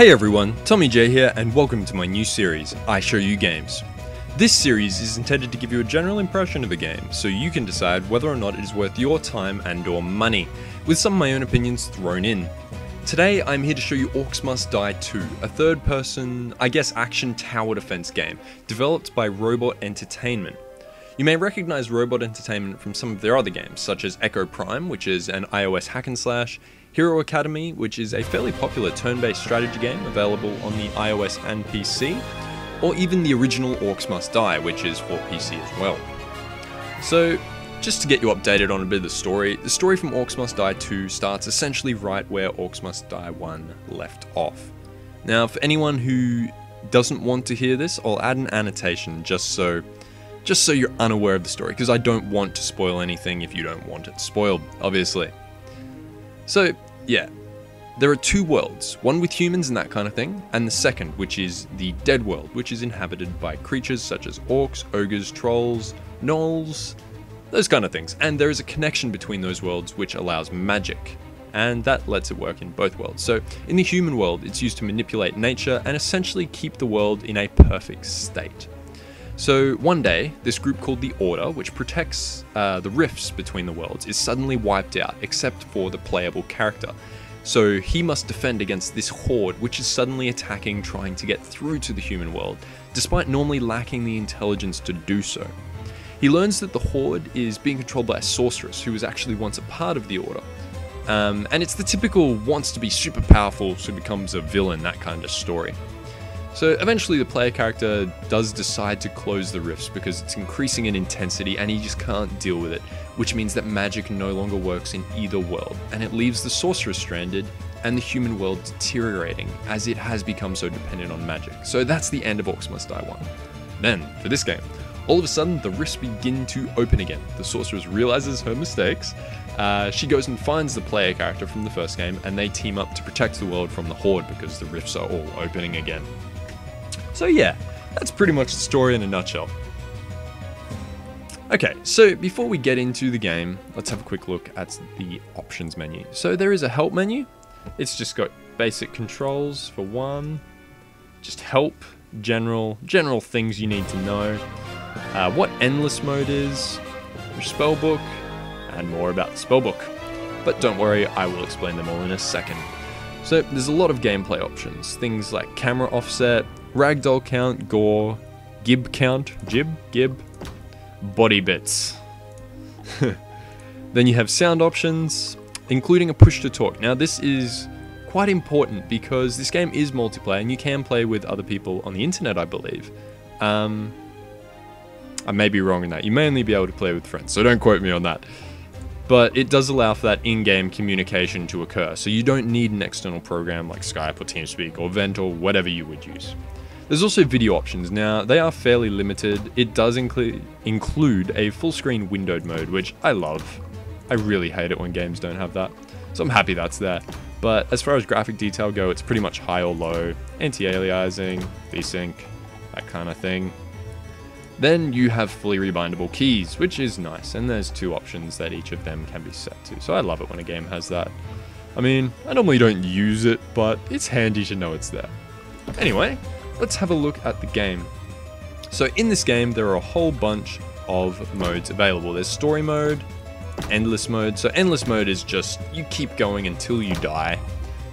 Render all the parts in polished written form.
Hey everyone, TommyJ here and welcome to my new series, I Show You Games. This series is intended to give you a general impression of a game, so you can decide whether or not it is worth your time and or money, with some of my own opinions thrown in. Today I'm here to show you Orcs Must Die 2, a third-person, action tower defense game, developed by Robot Entertainment. You may recognize Robot Entertainment from some of their other games, such as Echo Prime, which is an iOS hack and slash, Hero Academy, which is a fairly popular turn-based strategy game available on the iOS and PC, or even the original Orcs Must Die, which is for PC as well. So, just to get you updated on a bit of the story from Orcs Must Die 2 starts essentially right where Orcs Must Die 1 left off. Now, for anyone who doesn't want to hear this, I'll add an annotation just so you're unaware of the story, because I don't want to spoil anything if you don't want it spoiled, obviously. So, yeah, there are two worlds, one with humans and that kind of thing, and the second, which is the dead world, which is inhabited by creatures such as orcs, ogres, trolls, gnolls, those kind of things. And there is a connection between those worlds which allows magic, and that lets it work in both worlds. So, in the human world, it's used to manipulate nature and essentially keep the world in a perfect state. So one day, this group called the Order, which protects the rifts between the worlds, is suddenly wiped out, except for the playable character. So he must defend against this horde, which is suddenly attacking, trying to get through to the human world, despite normally lacking the intelligence to do so. He learns that the horde is being controlled by a sorceress, who was actually once a part of the Order. And it's the typical wants to be super powerful, so becomes a villain, that kind of story. So eventually the player character does decide to close the rifts because it's increasing in intensity and he just can't deal with it, which means that magic no longer works in either world, and it leaves the sorceress stranded and the human world deteriorating as it has become so dependent on magic. So that's the end of Orcs Must Die 1. Then, for this game, all of a sudden the rifts begin to open again. The sorceress realizes her mistakes, she goes and finds the player character from the first game, and they team up to protect the world from the horde because the rifts are all opening again. So yeah, that's pretty much the story in a nutshell. Okay, so before we get into the game, let's have a quick look at the options menu. So there is a help menu. It's just got basic controls for one, just help, general things you need to know, what endless mode is, your spellbook, and more about the spellbook. But don't worry, I will explain them all in a second. So there's a lot of gameplay options, things like camera offset, ragdoll count, gore, gib count, gib, body bits. Then you have sound options, including a push to talk. Now this is quite important because this game is multiplayer and you can play with other people on the internet, I believe. I may be wrong in that. You may only be able to play with friends, so don't quote me on that. But it does allow for that in-game communication to occur, so you don't need an external program like Skype or TeamSpeak or Vent or whatever you would use. There's also video options. Now, they are fairly limited. It does include a full-screen windowed mode, which I love. I really hate it when games don't have that, so I'm happy that's there. But as far as graphic detail go, it's pretty much high or low, anti-aliasing, VSync, that kind of thing. Then you have fully rebindable keys, which is nice, and there's two options that each of them can be set to, so I love it when a game has that. I mean, I normally don't use it, but it's handy to know it's there. Anyway, let's have a look at the game. So in this game, there are a whole bunch of modes available. There's story mode, endless mode. So endless mode is just, you keep going until you die.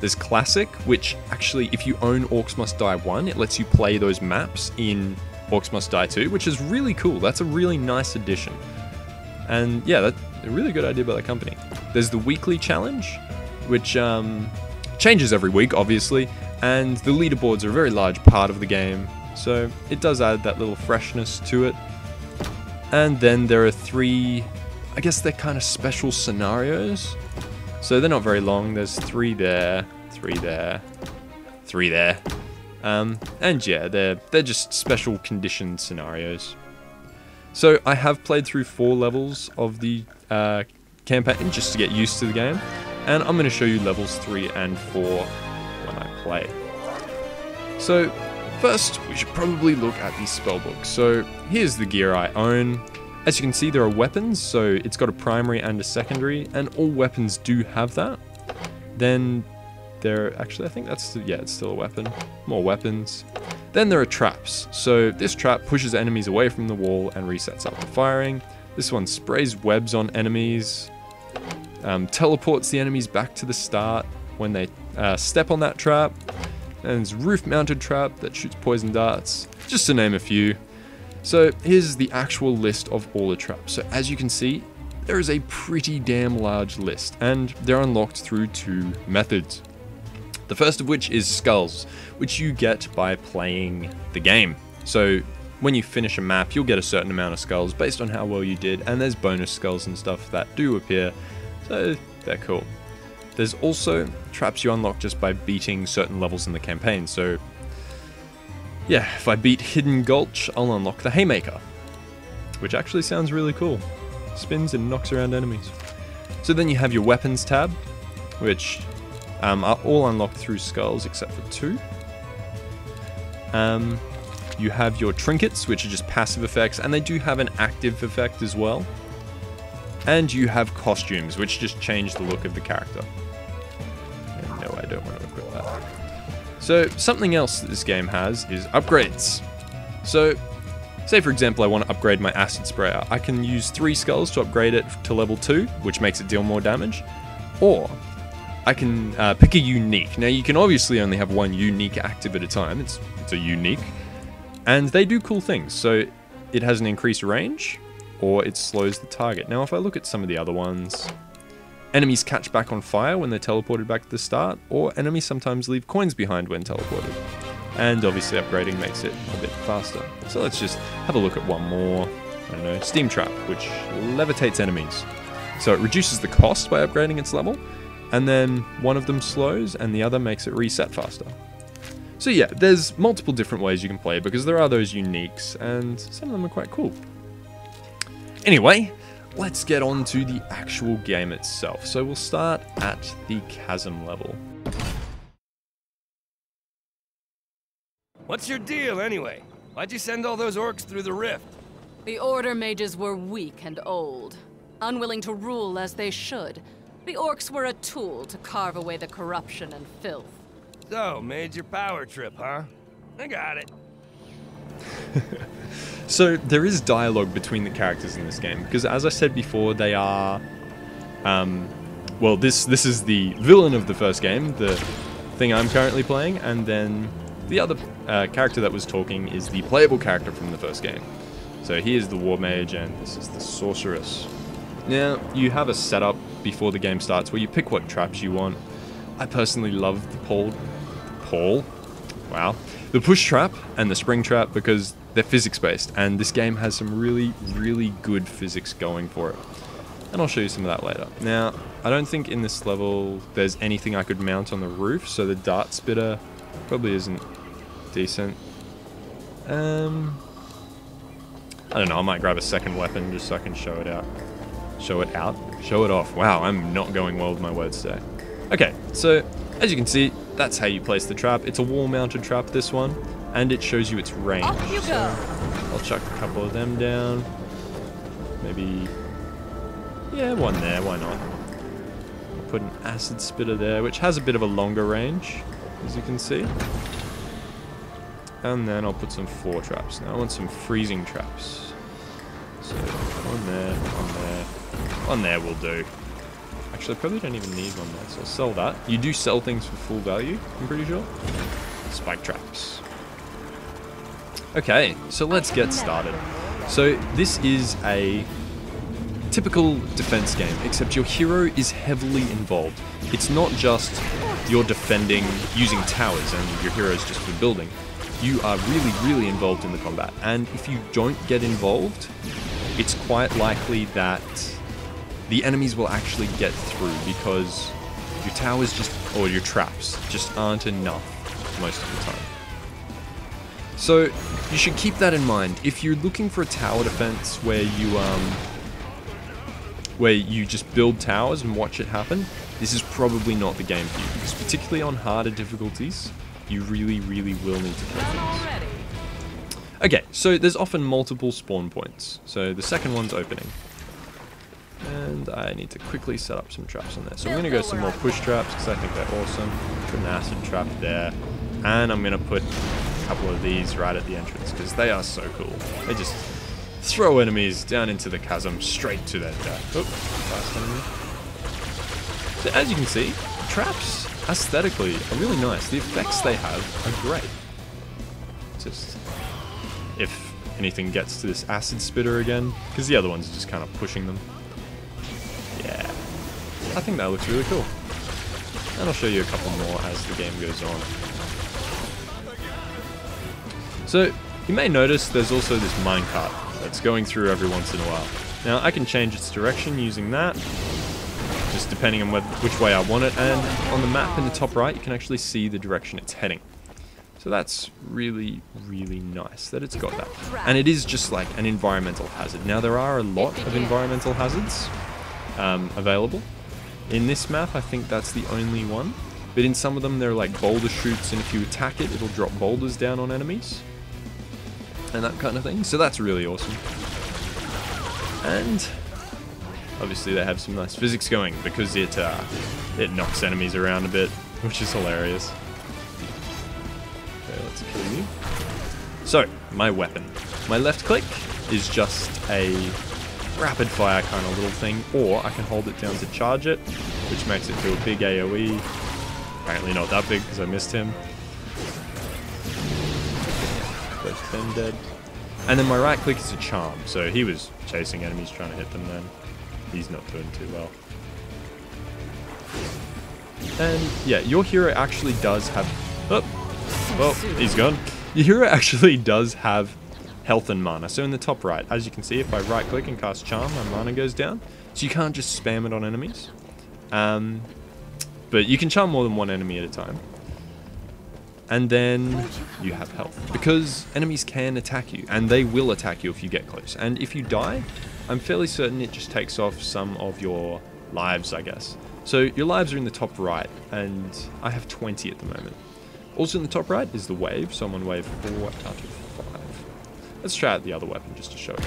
There's classic, which actually, if you own Orcs Must Die 1, it lets you play those maps in Orcs Must Die 2, which is really cool. That's a really nice addition. And yeah, that's a really good idea by the company. There's the weekly challenge, which changes every week, obviously, and the leaderboards are a very large part of the game, so it does add that little freshness to it. And then there are three, I guess they're kind of special scenarios. So they're not very long. There's three there, three there, three there. And yeah, they're just special condition scenarios. So I have played through 4 levels of the campaign just to get used to the game, and I'm going to show you levels 3 and 4 when I play. So first, we should probably look at the spellbook. So here's the gear I own. As you can see, there are weapons, so it's got a primary and a secondary, and all weapons do have that. Then Actually, I think that's, yeah, it's still a weapon. More weapons. Then there are traps. So this trap pushes enemies away from the wall and resets up the firing. This one sprays webs on enemies. Teleports the enemies back to the start when they step on that trap. And there's a roof-mounted trap that shoots poison darts, just to name a few. So here's the actual list of all the traps. So as you can see, there is a pretty damn large list, and they're unlocked through 2 methods. The first of which is skulls, which you get by playing the game. So when you finish a map, you'll get a certain amount of skulls based on how well you did, and there's bonus skulls and stuff that do appear, so they're cool. There's also traps you unlock just by beating certain levels in the campaign. So yeah, if I beat Hidden Gulch, I'll unlock the Haymaker, which actually sounds really cool. Spins and knocks around enemies. So then you have your weapons tab, which are all unlocked through skulls except for 2. You have your trinkets, which are just passive effects, and they do have an active effect as well. And you have costumes, which just change the look of the character. And no, I don't want to equip that. So something else that this game has is upgrades. So say for example I want to upgrade my acid sprayer. I can use 3 skulls to upgrade it to level 2, which makes it deal more damage. Or I can pick a unique. Now you can obviously only have 1 unique active at a time. It's a unique. And they do cool things. So it has an increased range, or it slows the target. Now if I look at some of the other ones, enemies catch back on fire when they're teleported back to the start, or enemies sometimes leave coins behind when teleported. And obviously upgrading makes it a bit faster. So let's just have a look at one more. I don't know, Steam Trap, which levitates enemies. So it reduces the cost by upgrading its level, and then one of them slows and the other makes it reset faster. So yeah, there's multiple different ways you can play because there are those uniques, and some of them are quite cool. Anyway, let's get on to the actual game itself. So we'll start at the chasm level. What's your deal, anyway? Why'd you send all those orcs through the rift? The Order mages were weak and old, unwilling to rule as they should. The orcs were a tool to carve away the corruption and filth. So, made your power trip, huh? I got it. So there is dialogue between the characters in this game, because as I said before, they are... well, this is the villain of the first game, the thing I'm currently playing, and then the other character that was talking is the playable character from the first game. So he is the war mage, and this is the sorceress. Now, you have a setup before the game starts where you pick what traps you want. I personally love the push trap and the spring trap because they're physics based, and this game has some really, really good physics going for it. And I'll show you some of that later. Now, I don't think in this level there's anything I could mount on the roof, so the dart spitter probably isn't decent. I don't know, I might grab a second weapon just so I can show it out. Show it off. Wow, I'm not going well with my words today. Okay, so as you can see, that's how you place the trap. It's a wall-mounted trap, this one, and it shows you its range. Off you go. I'll chuck a couple of them down. Maybe, yeah, one there, why not? I'll put an acid spitter there, which has a bit of a longer range, as you can see. And then I'll put some 4 traps. Now I want some freezing traps. So, one there, one there will do. Actually, I probably don't even need one there, so I'll sell that. You do sell things for full value, I'm pretty sure. Spike traps. Okay, so let's get started. So this is a typical defense game, except your hero is heavily involved. It's not just you're defending using towers and your hero is just for building. You are really, really involved in the combat, and if you don't get involved, it's quite likely that the enemies will actually get through because your towers or your traps just aren't enough most of the time. So you should keep that in mind. If you're looking for a tower defense where you just build towers and watch it happen, this is probably not the game for you, because particularly on harder difficulties, you really, really will need to kill things. Okay, so there's often multiple spawn points. So the second one's opening. And And I need to quickly set up some traps on there. So I'm going to go some more push traps because I think they're awesome. Put an acid trap there. And I'm going to put a couple of these right at the entrance because they are so cool. They just throw enemies down into the chasm straight to their death. Oh, fast enemy. So as you can see, traps aesthetically are really nice. The effects they have are great. Just if anything gets to this acid spitter again, because the other ones are just kind of pushing them. Yeah, I think that looks really cool. And I'll show you a couple more as the game goes on. So you may notice there's also this minecart that's going through every once in a while. Now I can change its direction using that, just depending on which way I want it, and on the map in the top right you can actually see the direction it's heading. So that's really, really nice that it's got that. And it is just like an environmental hazard. Now there are a lot of environmental hazards available. In this map I think that's the only one, but in some of them they're like boulder chutes, and if you attack it it'll drop boulders down on enemies and that kind of thing. So that's really awesome. And obviously they have some nice physics going because it knocks enemies around a bit, which is hilarious. Okay, let's kill you. So, my weapon. My left click is just a rapid fire kind of little thing, or I can hold it down to charge it, which makes it do a big AoE. Apparently not that big because I missed him. Both them dead. And then my right click is a charm, so he was chasing enemies trying to hit them then. He's not doing too well. And yeah, your hero actually does have... Oh, well, he's gone. Your hero actually does have health and mana. So in the top right, as you can see, if I right click and cast charm, my mana goes down. So you can't just spam it on enemies. But you can charm more than one enemy at a time. And then you have health. Because enemies can attack you, and they will attack you if you get close. And if you die, I'm fairly certain it just takes off some of your lives, I guess. So your lives are in the top right, and I have 20 at the moment. Also in the top right is the wave, so I'm on wave 4 out of 5. Let's try out the other weapon just to show it.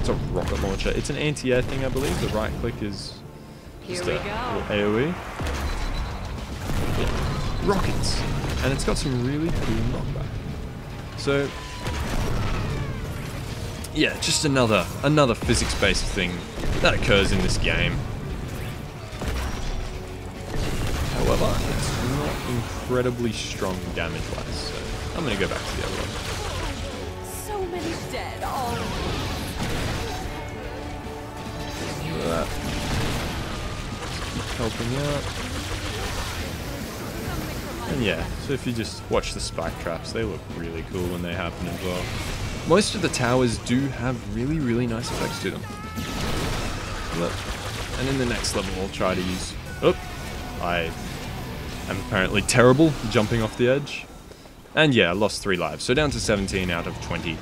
It's a rocket launcher. It's an anti-air thing, I believe. The right click is just a little AoE. Yeah. Rockets! And it's got some really cool knockback. So yeah, just another physics-based thing that occurs in this game. However, it's not incredibly strong damage-wise, so I'm gonna go back to the other one. So many dead all. Look at that. Keep helping out. And yeah, so if you just watch the spike traps, they look really cool when they happen as well. Most of the towers do have really, really nice effects to them. Look. And in the next level, I'll try to use... Oh! I am apparently terrible jumping off the edge. And yeah, I lost 3 lives, so down to 17 out of 20.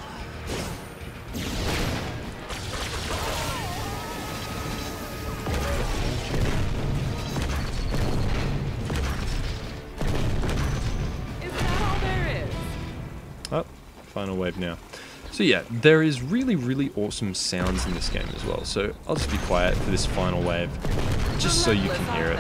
Oh, final wave now. So yeah, there is really, really awesome sounds in this game as well. So I'll just be quiet for this final wave, just so you can hear it.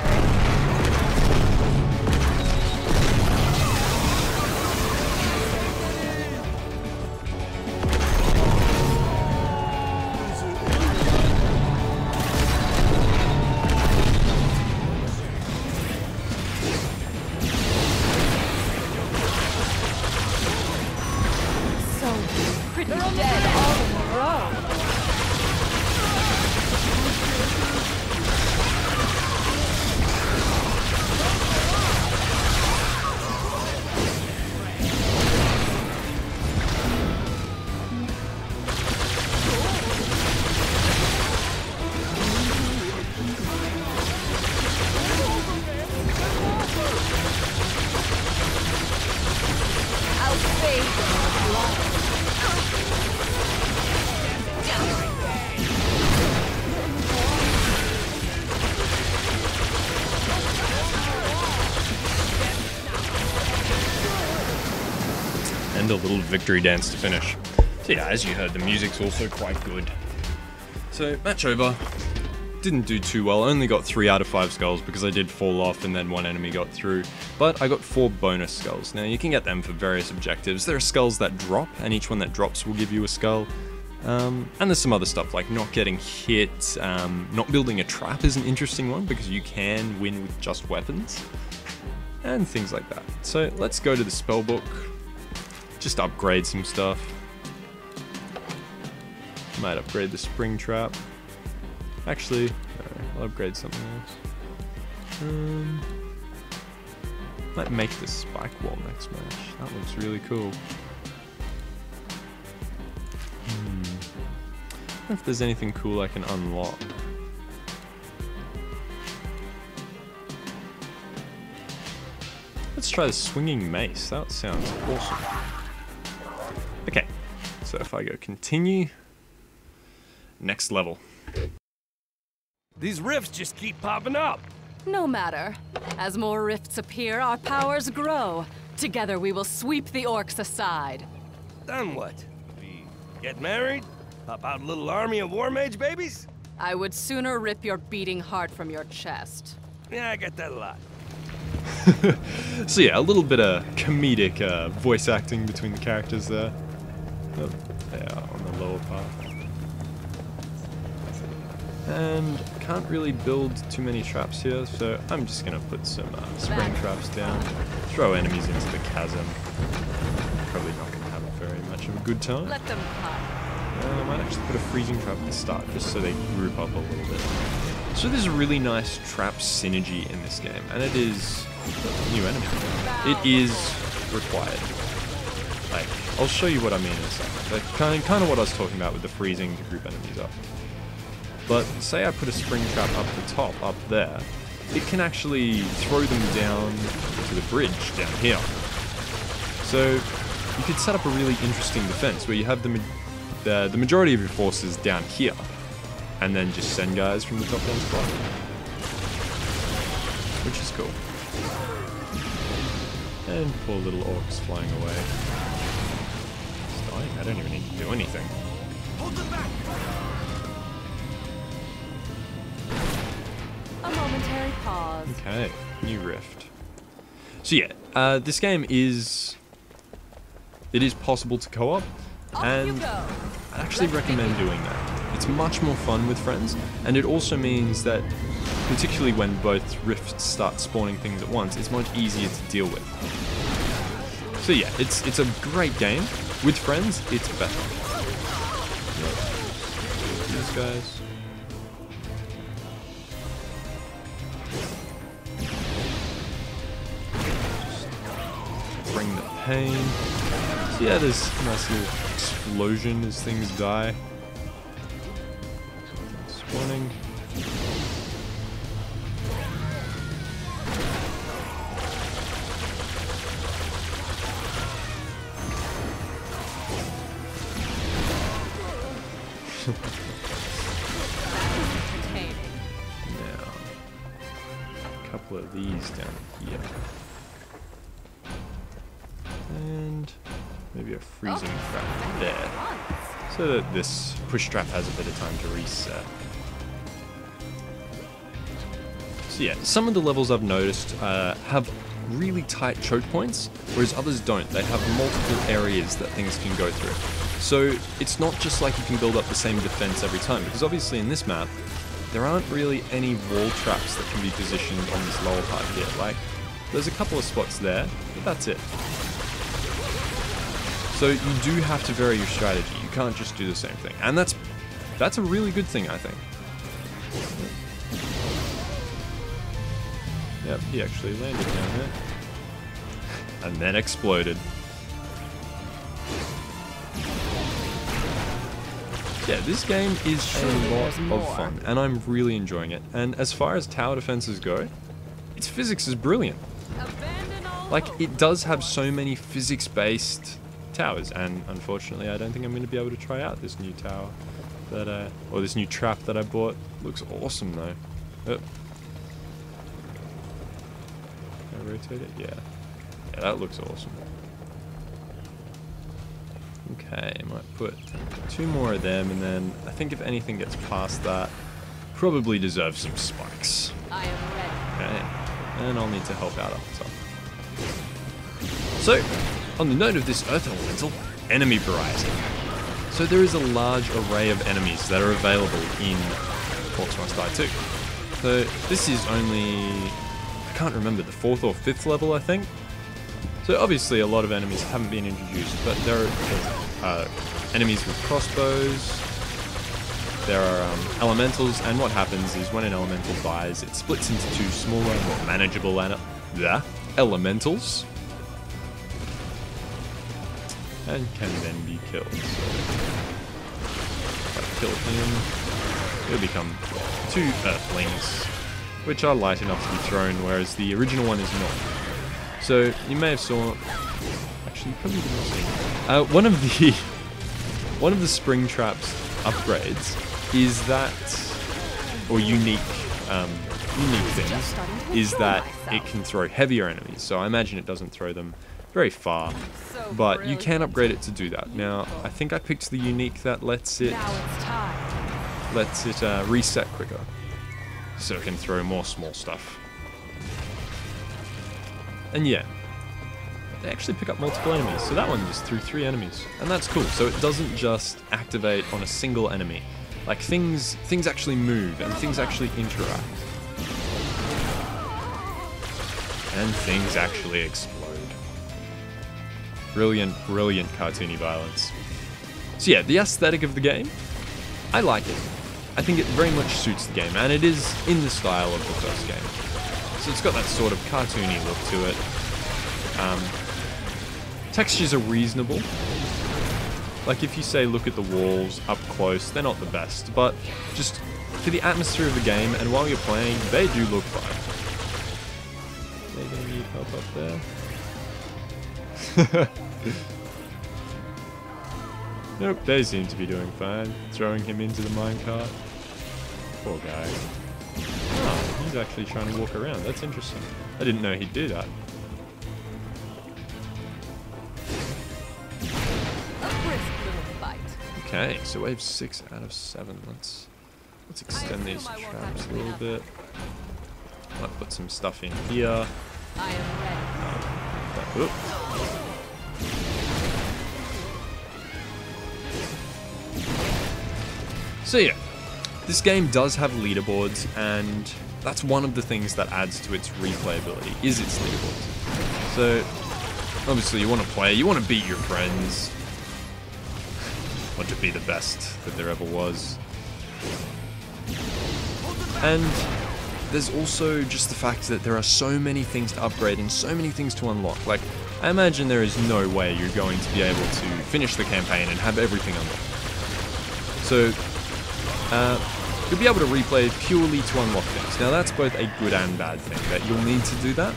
And a little victory dance to finish. So yeah, as you heard, the music's also quite good. So match over. didn't do too well. I only got 3 out of 5 skulls because I did fall off and then one enemy got through. But I got 4 bonus skulls. Now you can get them for various objectives. There are skulls that drop, and each one that drops will give you a skull. And there's some other stuff like not getting hit, not building a trap is an interesting one because you can win with just weapons, and things like that. So let's go to the spellbook, just upgrade some stuff. Might upgrade the spring trap. Actually, no, I'll upgrade something else. Might make the spike wall next match. That looks really cool. I wonder if there's anything cool I can unlock. Let's try the swinging mace. That sounds awesome. Okay, so if I go continue, next level. These rifts just keep popping up. No matter. As more rifts appear, our powers grow. Together we will sweep the orcs aside. Then what? We get married? Pop out a little army of war mage babies? I would sooner rip your beating heart from your chest. Yeah, I get that a lot. So yeah, a little bit of comedic voice acting between the characters there. Oh, they are on the lower part. And can't really build too many traps here, so I'm just gonna put some spring traps down. Throw enemies into the chasm. Probably not gonna have very much of a good time. Let them come. I might actually put a freezing trap at the start, just so they group up a little bit. So there's a really nice trap synergy in this game, and it is new enemy. It is required. Like, I'll show you what I mean in a second. Like, kind of what I was talking about with the freezing to group enemies up. But say I put a spring trap up the top, up there, it can actually throw them down to the bridge down here. So you could set up a really interesting defense where you have the majority of your forces down here, and then just send guys from the top down to the bottom, which is cool. And poor little orcs flying away. It's dying. I don't even need to do anything. Hold them back! A momentary pause. Okay, new rift. So yeah, this game is possible to co-op, and I'd actually recommend doing that. It's much more fun with friends, and it also means that, particularly when both rifts start spawning things at once, it's much easier to deal with. So yeah, it's a great game. With friends, it's better. These guys. Bring the pain. So yeah, there's a nice little explosion as things die. Spawning. Now, a couple of these down here. And maybe a freezing trap there, so that this push trap has a bit of time to reset. So yeah, some of the levels I've noticed have really tight choke points, whereas others don't. They have multiple areas that things can go through. So it's not just like you can build up the same defense every time, because obviously in this map, there aren't really any wall traps that can be positioned on this lower part here. Like, there's a couple of spots there, but that's it. So you do have to vary your strategy. You can't just do the same thing. And that's a really good thing, I think. Yep, he actually landed down there. And then exploded. Yeah, this game is a lot of fun, and I'm really enjoying it. And as far as tower defenses go, its physics is brilliant. Like, it does have so many physics-based towers, and unfortunately I don't think I'm going to be able to try out this new tower that or this new trap that I bought. Looks awesome though. Oh. Can I rotate it? Yeah, that looks awesome. Okay, I might put 2 more of them, and then I think if anything gets past that, probably deserve some spikes. I am ready. Okay, and I'll need to help out up top. So, on the note of this Earth Elemental, enemy variety. So there is a large array of enemies that are available in Orcs Must Die 2. So this is only, I can't remember, the 4th or 5th level, I think. So obviously a lot of enemies haven't been introduced, but there are enemies with crossbows, there are elementals, and what happens is when an elemental dies, it splits into 2 smaller, more manageable elementals, and can then be killed. So if I kill him, he'll become 2 Earthlings, which are light enough to be thrown, whereas the original one is not. So you may have saw. Actually, you probably didn't see. One of the spring traps upgrades is that, or unique things, is that it can throw heavier enemies. So I imagine it doesn't throw them very far, but you can upgrade it to do that. Now I think I picked the unique that lets it reset quicker, so it can throw more small stuff. And yeah, they actually pick up multiple enemies, so that one just threw 3 enemies, and that's cool. So it doesn't just activate on a single enemy. Like things actually move and things actually interact, and things actually explode. Brilliant cartoony violence. So yeah, the aesthetic of the game, I like it. I think it very much suits the game, and it is in the style of the first game. So it's got that sort of cartoony look to it. Textures are reasonable. Like if you say look at the walls up close, they're not the best, but just for the atmosphere of the game and while you're playing, they do look fine. They're gonna need help up there. Nope, they seem to be doing fine. Throwing him into the minecart. Poor guy. Oh, he's actually trying to walk around. That's interesting. I didn't know he'd do that. Okay, so wave 6 out of 7. Let's extend these traps a little bit. Might put some stuff in here. I am ready. So yeah, this game does have leaderboards, and that's one of the things that adds to its replayability, is its leaderboards. So obviously you want to play, you want to beat your friends, want to be the best that there ever was. And there's also just the fact that there are so many things to upgrade and so many things to unlock. Like, I imagine there is no way you're going to be able to finish the campaign and have everything unlocked. So you'll be able to replay purely to unlock things. Now that's both a good and bad thing, that you'll need to do that.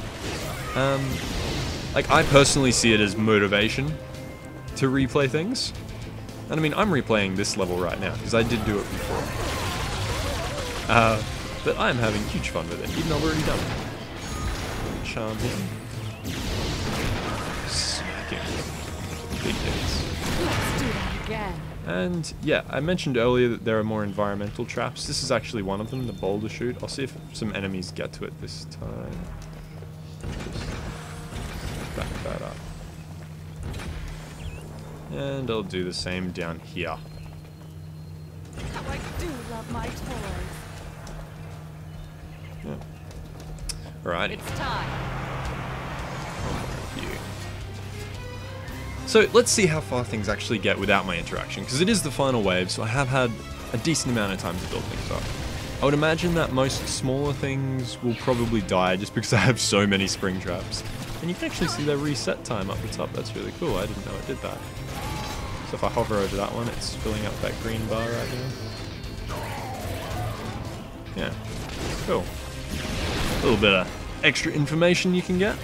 Like, I personally see it as motivation to replay things. And I mean, I'm replaying this level right now, because I did do it before. But I'm having huge fun with it, even though I've already done it. Charm him. Smack him. Big hits. Let's do that again. And yeah, I mentioned earlier that there are more environmental traps. This is actually one of them, the boulder chute. I'll see if some enemies get to it this time. Just back that up. And I'll do the same down here. How I do love my toys. Yeah. Alrighty. It's time. So let's see how far things actually get without my interaction, because it is the final wave, so I have had a decent amount of time to build things up. I would imagine that most smaller things will probably die just because I have so many spring traps. And you can actually see their reset time up the top. That's really cool. I didn't know it did that. So if I hover over that one, it's filling up that green bar right now. Yeah, cool. A little bit of extra information you can get.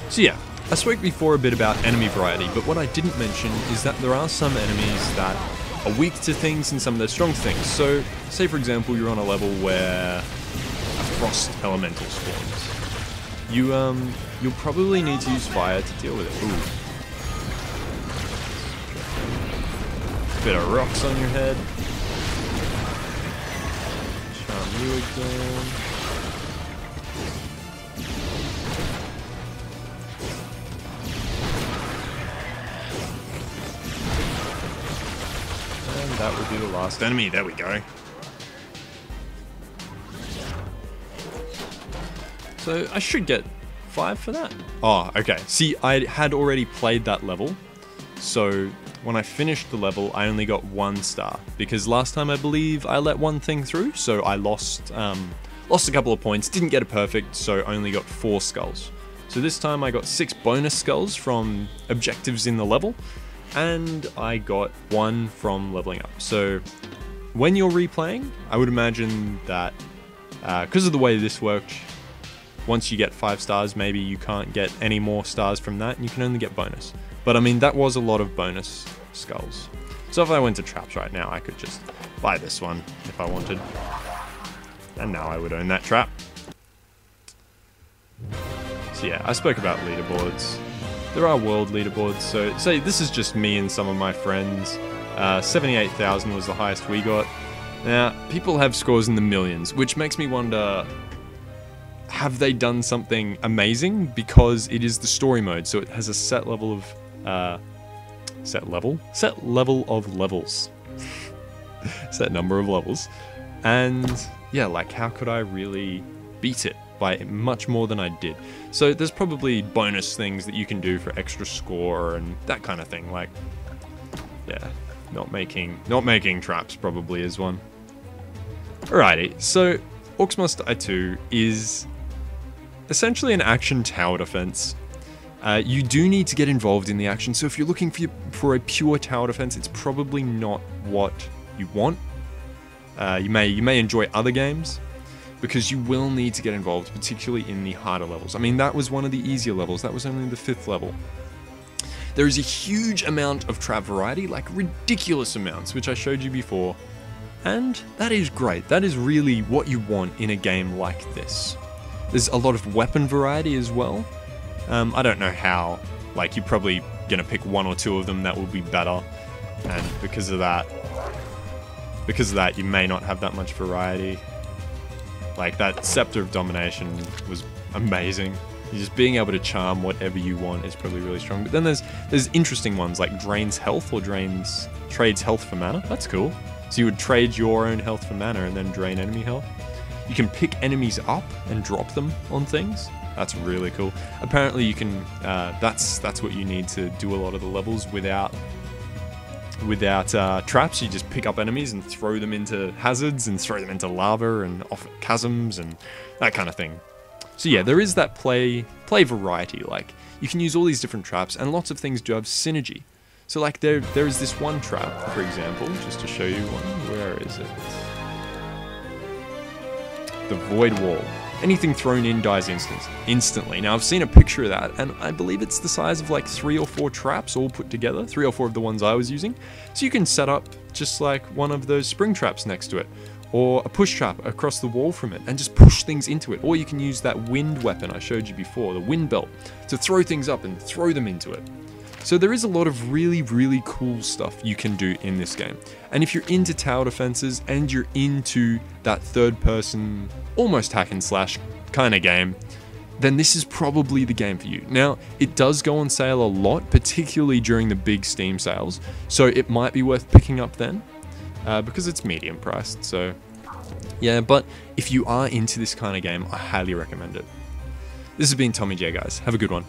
So yeah, I spoke before a bit about enemy variety, but what I didn't mention is that there are some enemies that are weak to things and some that are strong to things. So, say for example you're on a level where a frost elemental spawns. you'll probably need to use fire to deal with it. Ooh. Bit of rocks on your head. Charm you again. And that will be the last enemy. There we go. So I should get 5 for that. Oh, okay. See, I had already played that level. So when I finished the level, I only got 1 star. Because last time I believe I let one thing through. So I lost a couple of points. Didn't get a perfect, so only got 4 skulls. So this time I got 6 bonus skulls from objectives in the level. And I got 1 from leveling up. So when you're replaying, I would imagine that because of the way this works, once you get 5 stars, maybe you can't get any more stars from that, and you can only get bonus. But I mean, that was a lot of bonus skulls. So if I went to traps right now, I could just buy this one if I wanted. And now I would own that trap. So yeah, I spoke about leaderboards. There are world leaderboards, so say this is just me and some of my friends. 78,000 was the highest we got. Now, people have scores in the millions, which makes me wonder, have they done something amazing? Because it is the story mode, so it has a set level of set number of levels. And yeah, like, how could I really beat it by much more than I did? So there's probably bonus things that you can do for extra score and that kind of thing. Like, yeah, not making traps probably is one. Alrighty, so Orcs Must Die 2 is essentially an action tower defense. You do need to get involved in the action, so if you're looking for a pure tower defense, it's probably not what you want. You may enjoy other games, because you will need to get involved, particularly in the harder levels. I mean, that was one of the easier levels. That was only the 5th level. There is a huge amount of trap variety, like ridiculous amounts, which I showed you before. And that is great. That is really what you want in a game like this. There's a lot of weapon variety as well. I don't know how. Like, you're probably gonna pick 1 or 2 of them that will be better. And because of that, you may not have that much variety. Like, that Scepter of Domination was amazing. Just being able to charm whatever you want is probably really strong. But then there's interesting ones like Drains Health or trades health for mana. That's cool. So you would trade your own health for mana and then drain enemy health. You can pick enemies up and drop them on things. That's really cool. Apparently you can, that's what you need to do a lot of the levels without traps. You just pick up enemies and throw them into hazards and throw them into lava and off chasms and that kind of thing. So yeah, there is that play variety. Like, you can use all these different traps, and lots of things do have synergy. So like there is this one trap, for example, just to show you one. Where is it? The Void Wall. Anything thrown in dies instantly. Now, I've seen a picture of that, and I believe it's the size of like 3 or 4 traps all put together. 3 or 4 of the ones I was using. So you can set up just like one of those spring traps next to it, or a push trap across the wall from it, and just push things into it. Or you can use that wind weapon I showed you before, the wind belt, to throw things up and throw them into it. So there is a lot of really, really cool stuff you can do in this game. And if you're into tower defenses and you're into that third person, almost hack and slash kind of game, then this is probably the game for you. Now, it does go on sale a lot, particularly during the big Steam sales. So it might be worth picking up then, because it's medium priced. So yeah, but if you are into this kind of game, I highly recommend it. This has been TommyJ, guys. Have a good one.